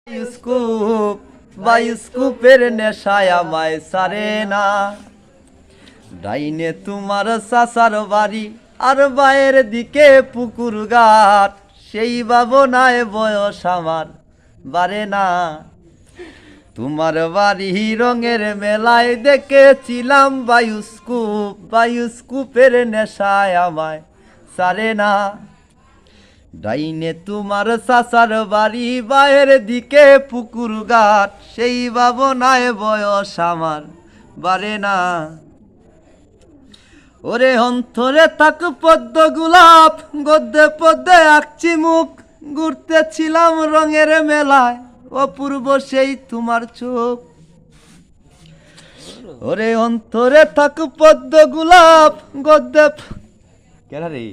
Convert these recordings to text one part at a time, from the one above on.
Bioscope বায়োস্কোপের নেশায় আমায় সারে না। ডাইনে তোমার চাচার বাড়ি আর বাইরের দিকে পুকুর ঘাট, সেই ভাবনায় বয়স আমার বাড়ে না। তোমার বাড়ি রঙের মেলায় দেখেছিলাম বায়োস্কোপ, বায়োস্কোপের নেশায় আমায় সারে না। ডাইনে তোমার চাচার বাড়ি বাইরের দিকে পুকুর ঘাট, সেই ভাবনায় বয়স আমার বাড়ে না। ওরে অন্তরে থাক পদ্ম গোলাপ, গদ্যে পদ্মে আঁকছি মুখ, ঘুরতেছিলাম রঙের মেলায় অপূর্ব সেই তোমার চোখ। ওরে অন্তরে থাক পদ্ম গোলাপ, গদ্যে কেনা রে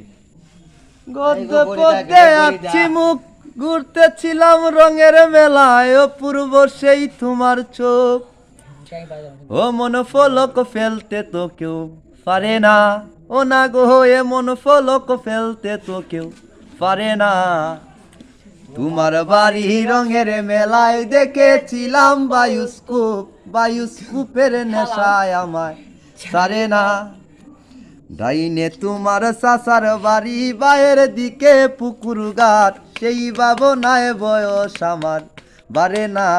গদ্যে পদ্মে আঁকছি মুখ, ঘুরতেছিলাম রঙের মেলায় অপূর্ব সেই তোমার চোখ। ও মন ফলক ফেলতে তো কেউ পারে না, ও না গো এ মন ফলক ফেলতে তো কেউ পারে না। তোমার বাড়ি রঙের মেলায় দেখেছিলাম বায়োস্কোপ, বায়োস্কোপের নেশায় আমায় সারে না। ডাইনে তোমার চাচার বাড়ি বাইরের দিকে পুকুর ঘাট, সেই ভাবনায় বয়স আমার বাড়ে না।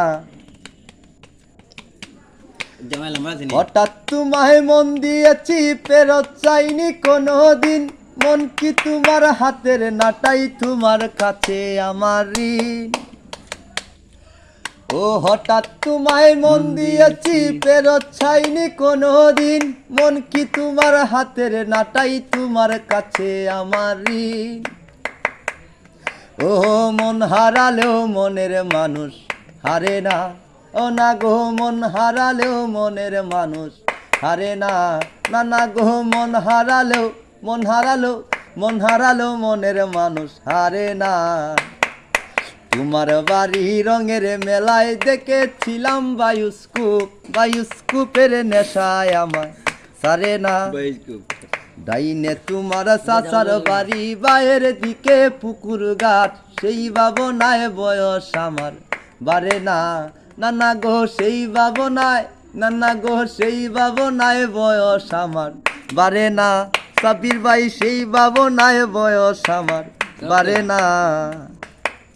হঠাৎ তোমায় মন দিয়েছি ফেরত চাইনি কোনো দিন, মন কি তোমার হাতের নাটাই তোমার কাছে আমার ঋণ। ও হঠাৎ তোমায় মন দিয়েছি ফেরত চাইনি কোনো দিন, মন কি তোমার হাতের নাটাই তোমার কাছে আমার ঋণ। ও মন হারালেও মনের মানুষ হারে না, ও না গো মন হারালেও মনের মানুষ হারে না। না না গো মন হারালেও মনের মানুষ হারে না। তোমার বাড়ি রঙের মেলায় দেখেছিলাম বায়োস্কোপ, বায়োস্কোপের নেশায় আমায় সারে না। ডাইনে তোমার চাচার বাড়ি বাইরের দিকে পুকুর ঘাট, সেই ভাবনায় বয়স আমার বাড়ে না। না না গো সেই ভাবনায়, না না গো সেই ভাবনায় বয়স আমার বাড়ে না। সাবির ভাই সেই ভাবনায় বয়স আমার বাড়ে না।